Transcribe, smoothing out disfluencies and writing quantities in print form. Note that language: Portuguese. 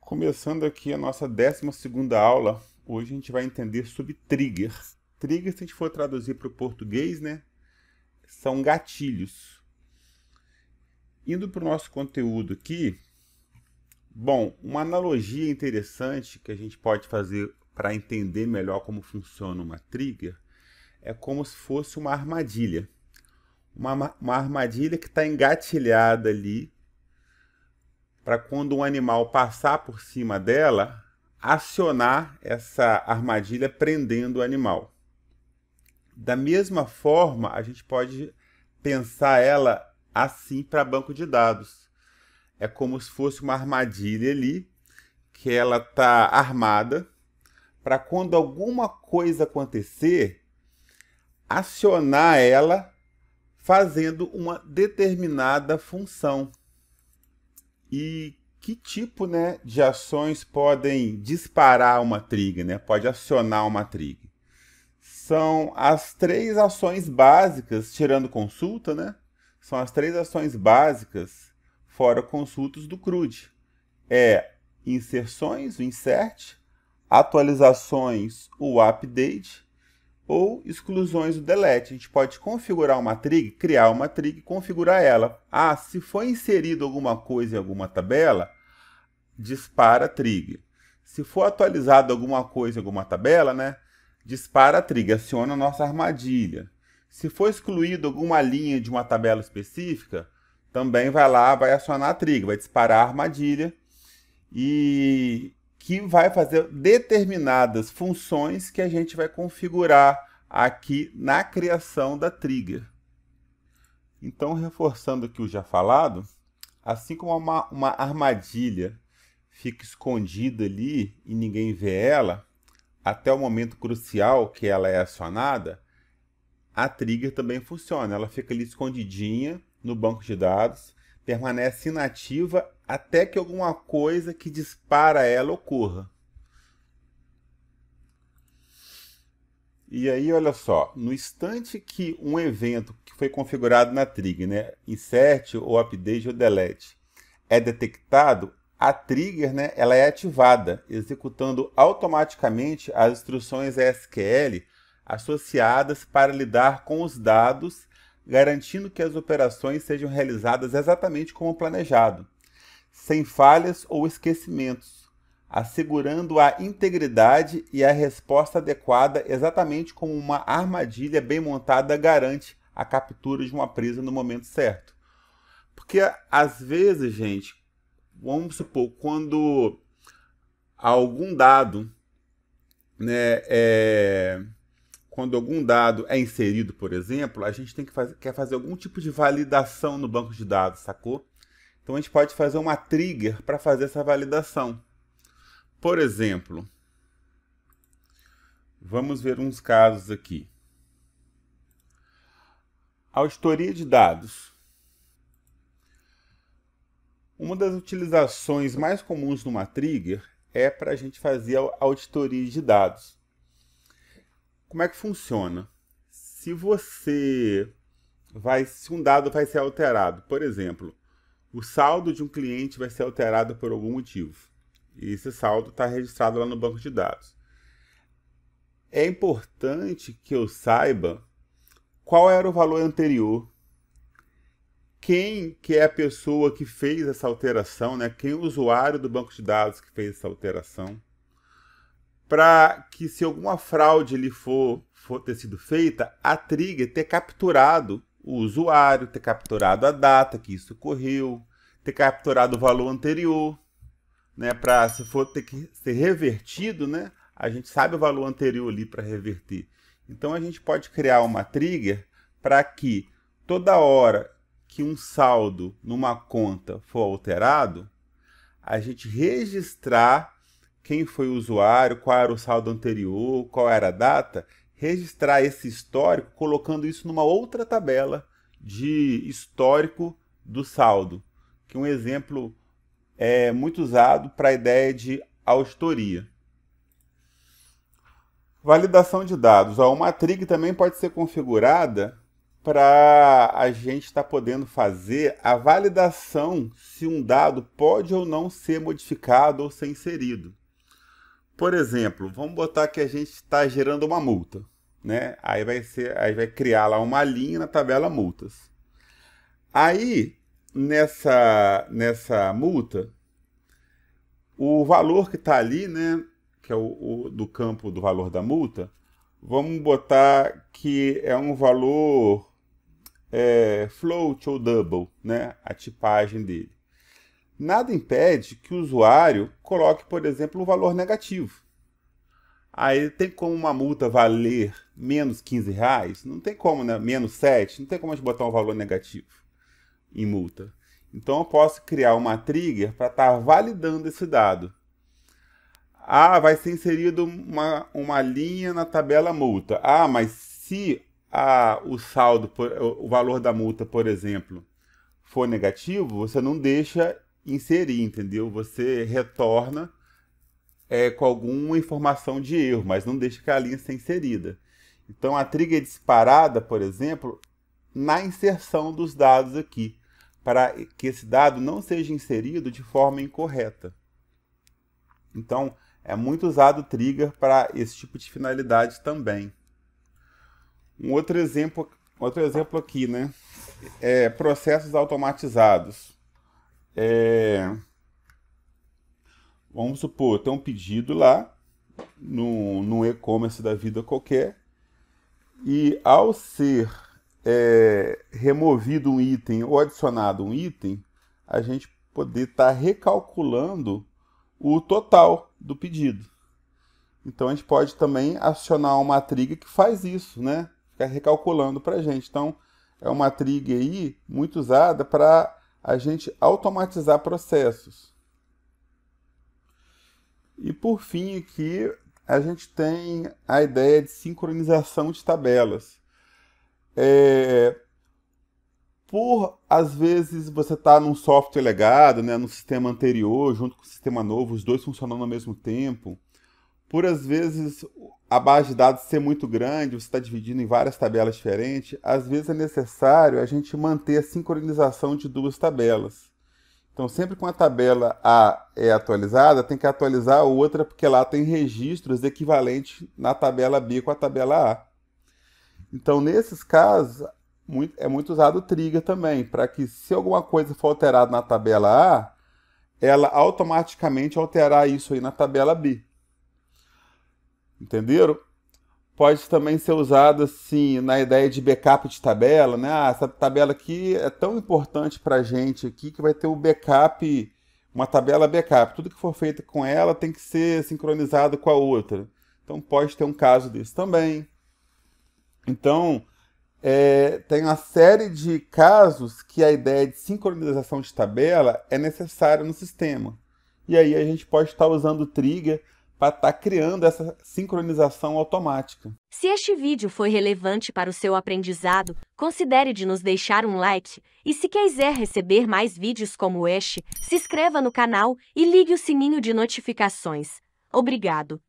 Começando aqui a nossa 12ª aula, hoje a gente vai entender sobre trigger. Trigger, se a gente for traduzir para o português, né, são gatilhos. Indo para o nosso conteúdo aqui, bom, uma analogia interessante que a gente pode fazer para entender melhor como funciona uma trigger é como se fosse uma armadilha. Uma armadilha que está engatilhada ali para quando um animal passar por cima dela, acionar essa armadilha prendendo o animal. Da mesma forma, a gente pode pensar ela assim para banco de dados. É como se fosse uma armadilha ali, que ela está armada, para quando alguma coisa acontecer, acionar ela fazendo uma determinada função. E que tipo, né, de ações podem disparar uma trigger, né? Pode acionar uma trigger? São as 3 ações básicas, tirando consulta, né? São as 3 ações básicas, fora consultas do CRUD. É inserções, o insert, atualizações, o update, ou exclusões, o delete. A gente pode configurar uma trigger, criar uma trigger e configurar ela. Ah, se for inserido alguma coisa em alguma tabela, dispara a trigger. Se for atualizado alguma coisa em alguma tabela, né, dispara a trigger, aciona a nossa armadilha. Se for excluído alguma linha de uma tabela específica, também vai lá, vai acionar a trigger, vai disparar a armadilha e que vai fazer determinadas funções que a gente vai configurar aqui na criação da trigger. Então, reforçando aqui o já falado, assim como uma armadilha fica escondida ali e ninguém vê ela, até o momento crucial que ela é acionada, a trigger também funciona. Ela fica ali escondidinha no banco de dados, permanece inativa até que alguma coisa que dispara ela ocorra. E aí, olha só, no instante que um evento que foi configurado na trigger, né, insert ou update ou delete, é detectado, a trigger, né, ela é ativada, executando automaticamente as instruções SQL associadas para lidar com os dados, garantindo que as operações sejam realizadas exatamente como planejado, sem falhas ou esquecimentos, assegurando a integridade e a resposta adequada, exatamente como uma armadilha bem montada garante a captura de uma presa no momento certo. Porque às vezes, gente, vamos supor, quando algum dado, né, quando algum dado é inserido, por exemplo, a gente quer fazer algum tipo de validação no banco de dados, sacou? Então a gente pode fazer uma trigger para fazer essa validação. Por exemplo, vamos ver uns casos aqui. Auditoria de dados. Uma das utilizações mais comuns numa trigger é para a gente fazer a auditoria de dados. Como é que funciona? Se um dado vai ser alterado, por exemplo, o saldo de um cliente vai ser alterado por algum motivo. E esse saldo está registrado lá no banco de dados. É importante que eu saiba qual era o valor anterior, quem que é a pessoa que fez essa alteração, né? Quem é o usuário do banco de dados que fez essa alteração, para que se alguma fraude ali for ter sido feita, a trigger ter capturado o usuário, ter capturado a data que isso ocorreu, ter capturado o valor anterior, né, para se for ter que ser revertido, né, a gente sabe o valor anterior ali para reverter. Então a gente pode criar uma trigger para que toda hora que um saldo numa conta for alterado, a gente registrar quem foi o usuário, qual era o saldo anterior, qual era a data, registrar esse histórico colocando isso numa outra tabela de histórico do saldo, que um exemplo é muito usado para a ideia de auditoria. Validação de dados. Uma trigger também pode ser configurada para a gente estar podendo fazer a validação se um dado pode ou não ser modificado ou ser inserido. Por exemplo, vamos botar que a gente está gerando uma multa, né? Aí vai criar lá uma linha na tabela multas. Aí, nessa multa, o valor que está ali, né, que é o do campo do valor da multa, vamos botar que é um valor float ou double, né, a tipagem dele. Nada impede que o usuário coloque, por exemplo, um valor negativo. Aí tem como uma multa valer menos R$15? Não tem como, né? Menos 7? Não tem como a gente botar um valor negativo em multa. Então eu posso criar uma trigger para estar validando esse dado. Ah, vai ser inserido uma linha na tabela multa. Ah, mas se o saldo, o valor da multa, por exemplo, for negativo, você não deixa inserir, entendeu? Você retorna com alguma informação de erro, mas não deixa que a linha seja inserida. Então a trigger é disparada, por exemplo, na inserção dos dados aqui, para que esse dado não seja inserido de forma incorreta. Então é muito usado o trigger para esse tipo de finalidade também. Um outro exemplo aqui, né? Processos automatizados. Vamos supor, tem um pedido lá, no e-commerce da vida qualquer, e ao ser removido um item ou adicionado um item, a gente poder estar recalculando o total do pedido. Então a gente pode também acionar uma trigger que faz isso, né? Ficar recalculando para a gente. Então é uma trigger aí muito usada para a gente automatizar processos. E por fim aqui a gente tem a ideia de sincronização de tabelas. Às vezes você está num software legado, né, no sistema anterior, junto com o sistema novo, os dois funcionando ao mesmo tempo. Por às vezes a base de dados ser muito grande, você está dividindo em várias tabelas diferentes, às vezes é necessário a gente manter a sincronização de duas tabelas. Então, sempre que uma tabela A é atualizada, tem que atualizar a outra, porque lá tem registros equivalentes na tabela B com a tabela A. Então, nesses casos, é muito usado o trigger também, para que se alguma coisa for alterada na tabela A, ela automaticamente alterar isso aí na tabela B. Entenderam? Pode também ser usado assim na ideia de backup de tabela, né? Ah, essa tabela aqui é tão importante para a gente aqui que vai ter o backup, uma tabela backup. Tudo que for feito com ela tem que ser sincronizado com a outra. Então pode ter um caso desse também. Então tem uma série de casos que a ideia de sincronização de tabela é necessária no sistema. E aí a gente pode estar usando o trigger para estar criando essa sincronização automática. Se este vídeo foi relevante para o seu aprendizado, considere de nos deixar um like e se quiser receber mais vídeos como este, se inscreva no canal e ligue o sininho de notificações. Obrigado!